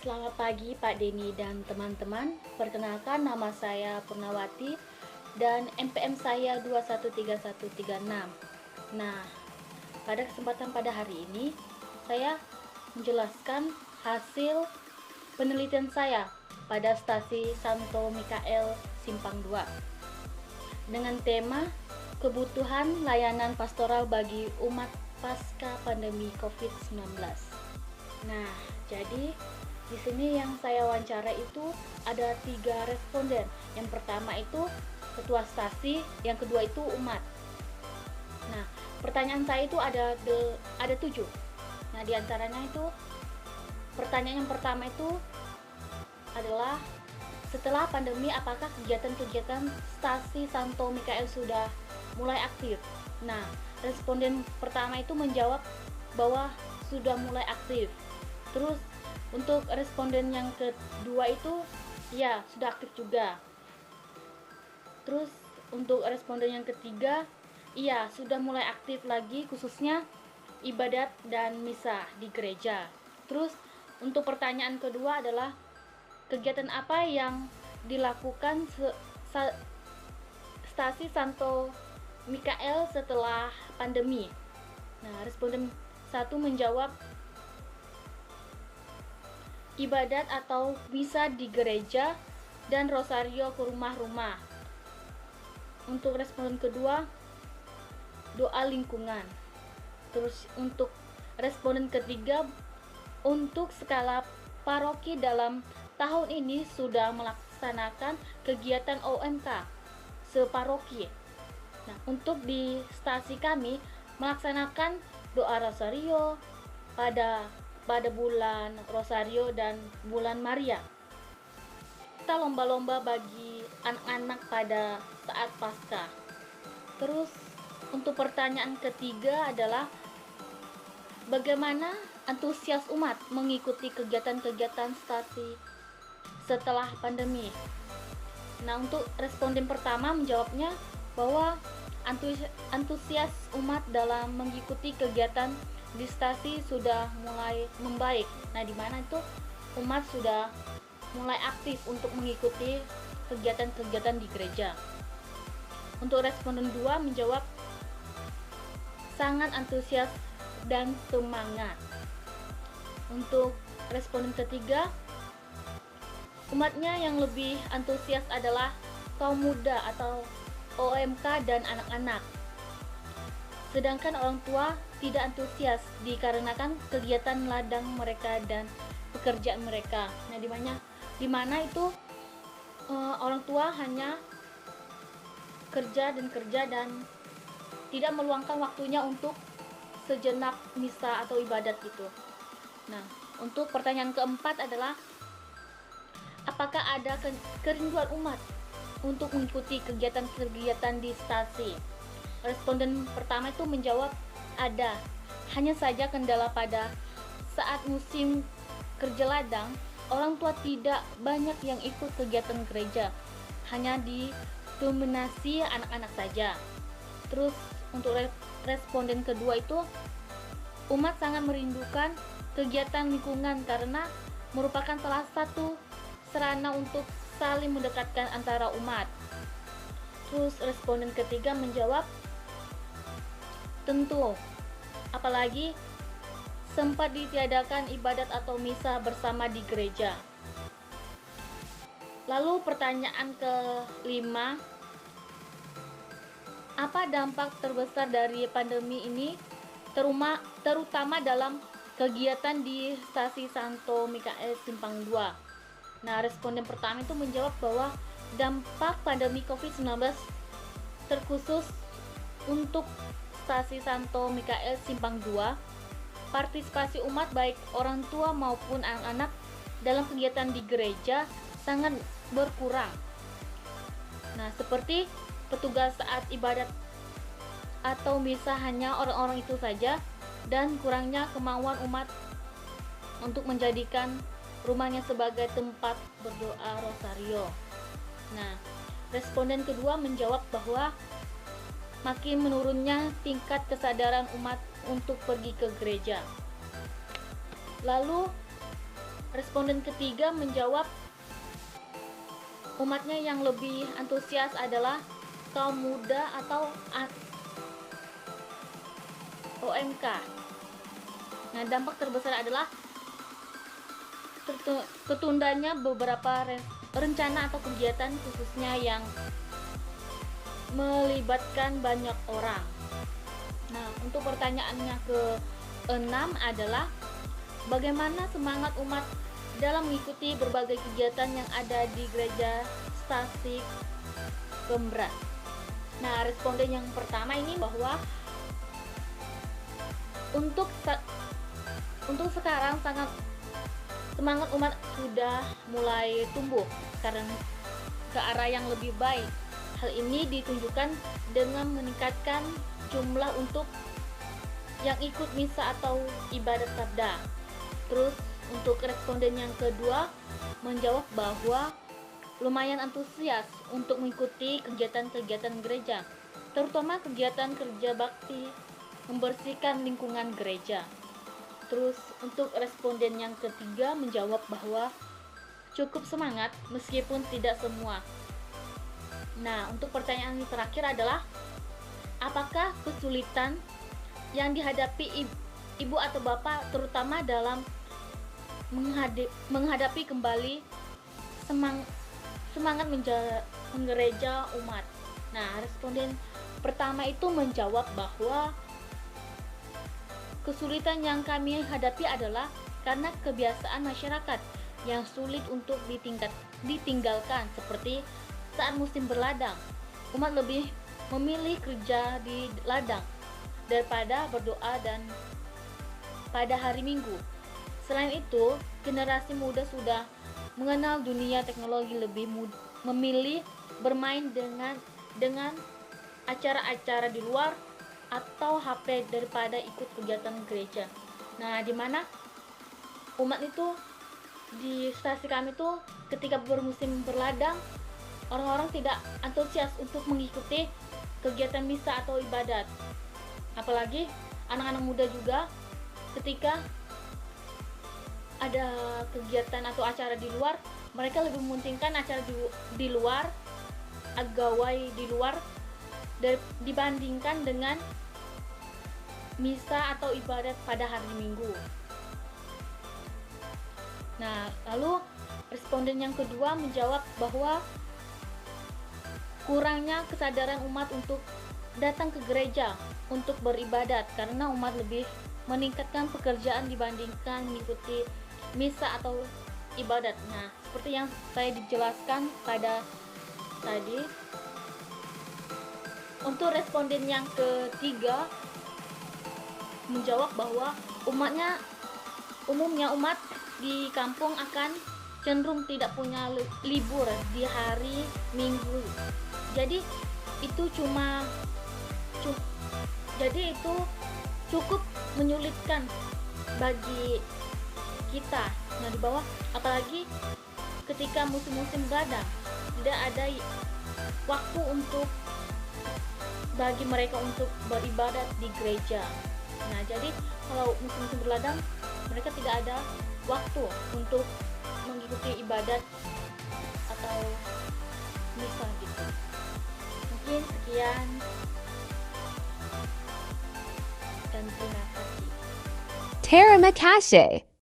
Selamat pagi Pak Denny dan teman-teman. Perkenalkan, nama saya Purnawati dan NPM saya 213136. Nah, pada kesempatan pada hari ini saya menjelaskan hasil penelitian saya pada stasi Santo Mikael Simpang 2 dengan tema kebutuhan layanan pastoral bagi umat pasca pandemi COVID-19. Nah, jadi di sini yang saya wawancara itu ada 3 responden. Yang pertama itu ketua stasi, yang kedua itu umat. Nah, pertanyaan saya itu ada 7. Nah, diantaranya itu pertanyaan yang pertama itu adalah, setelah pandemi apakah kegiatan-kegiatan stasi Santo Mikael sudah mulai aktif? Nah, responden pertama itu menjawab bahwa sudah mulai aktif. Terus untuk responden yang kedua itu ya sudah aktif juga. Terus untuk responden yang ketiga, iya sudah mulai aktif lagi, khususnya ibadat dan misa di gereja. Terus untuk pertanyaan kedua adalah, kegiatan apa yang dilakukan stasi Santo Mikael setelah pandemi? Nah, responden satu menjawab ibadat atau misa di gereja dan rosario ke rumah-rumah. Untuk responden kedua, doa lingkungan. Terus untuk responden ketiga, untuk skala paroki dalam tahun ini sudah melaksanakan kegiatan OMK separoki. Nah, untuk di stasi kami melaksanakan doa rosario pada bulan Rosario dan bulan Maria. Kita lomba-lomba bagi anak-anak pada saat Paskah. Terus untuk pertanyaan ketiga adalah, bagaimana antusias umat mengikuti kegiatan-kegiatan stasi setelah pandemi? Nah, untuk responden pertama menjawabnya bahwa antusias umat dalam mengikuti kegiatan di stasi sudah mulai membaik. Nah, di mana itu umat sudah mulai aktif untuk mengikuti kegiatan-kegiatan di gereja. Untuk responden 2 menjawab sangat antusias dan semangat. Untuk responden ketiga, umatnya yang lebih antusias adalah kaum muda atau OMK dan anak-anak. Sedangkan orang tua tidak antusias dikarenakan kegiatan ladang mereka dan pekerjaan mereka. Nah, di mana itu orang tua hanya kerja dan tidak meluangkan waktunya untuk sejenak misa atau ibadat gitu. Nah, untuk pertanyaan keempat adalah, apakah ada kerinduan umat untuk mengikuti kegiatan-kegiatan di stasi? Responden pertama itu menjawab ada, hanya saja kendala pada saat musim kerja ladang, orang tua tidak banyak yang ikut kegiatan gereja, hanya didominasi anak-anak saja. Terus untuk responden kedua itu, umat sangat merindukan kegiatan lingkungan karena merupakan salah satu sarana untuk saling mendekatkan antara umat. Terus responden ketiga menjawab tentu, apalagi sempat ditiadakan ibadat atau misa bersama di gereja. Lalu pertanyaan kelima, apa dampak terbesar dari pandemi ini terutama dalam kegiatan di stasi Santo Mikael Simpang 2? Nah, responden pertama itu menjawab bahwa dampak pandemi COVID-19 terkhusus untuk stasi Santo Mikael Simpang 2, partisipasi umat baik orang tua maupun anak-anak dalam kegiatan di gereja sangat berkurang. Nah, seperti petugas saat ibadat atau misa hanya orang-orang itu saja, dan kurangnya kemauan umat untuk menjadikan rumahnya sebagai tempat berdoa rosario. Nah, responden kedua menjawab bahwa makin menurunnya tingkat kesadaran umat untuk pergi ke gereja. Lalu responden ketiga menjawab umatnya yang lebih antusias adalah kaum muda atau OMK. Nah, dampak terbesar adalah ketundanya beberapa rencana atau kegiatan khususnya yang melibatkan banyak orang. Nah, untuk pertanyaannya ke-6 adalah bagaimana semangat umat dalam mengikuti berbagai kegiatan yang ada di Gereja Stasik Gembras. Nah, responden yang pertama ini bahwa untuk sekarang semangat umat sudah mulai tumbuh karena ke arah yang lebih baik. Hal ini ditunjukkan dengan meningkatkan jumlah untuk yang ikut misa atau ibadat sabda. Terus untuk responden yang kedua menjawab bahwa lumayan antusias untuk mengikuti kegiatan-kegiatan gereja, terutama kegiatan kerja bakti membersihkan lingkungan gereja. Terus untuk responden yang ketiga menjawab bahwa cukup semangat meskipun tidak semua. Nah, untuk pertanyaan yang terakhir adalah apakah kesulitan yang dihadapi ibu atau bapak terutama dalam menghadapi kembali semangat menggereja umat. Nah, responden pertama itu menjawab bahwa kesulitan yang kami hadapi adalah karena kebiasaan masyarakat yang sulit untuk ditinggalkan, seperti saat musim berladang. Umat lebih memilih kerja di ladang daripada berdoa dan pada hari Minggu. Selain itu, generasi muda sudah mengenal dunia teknologi, lebih memilih bermain dengan acara-acara di luar atau HP daripada ikut kegiatan gereja. Nah, di mana umat itu di stasi kami itu ketika bermusim berladang, orang-orang tidak antusias untuk mengikuti kegiatan misa atau ibadat. Apalagi anak-anak muda juga ketika ada kegiatan atau acara di luar, mereka lebih mementingkan acara di luar, gawai di luar dibandingkan dengan misa atau ibadat pada hari Minggu. Nah, lalu responden yang kedua menjawab bahwa kurangnya kesadaran umat untuk datang ke gereja untuk beribadat karena umat lebih meningkatkan pekerjaan dibandingkan mengikuti misa atau ibadat. Nah, seperti yang saya dijelaskan pada tadi. Untuk responden yang ketiga menjawab bahwa umumnya umat di kampung akan cenderung tidak punya libur di hari Minggu. Jadi itu cukup menyulitkan bagi kita. Nah, di bawah apalagi ketika musim-musim berladang tidak ada waktu untuk bagi mereka untuk beribadat di gereja. Nah, jadi kalau musim-musim berladang mereka tidak ada waktu untuk mengikuti ibadat atau misa gitu. Mungkin sekian dan terima kasih. Terima kasih.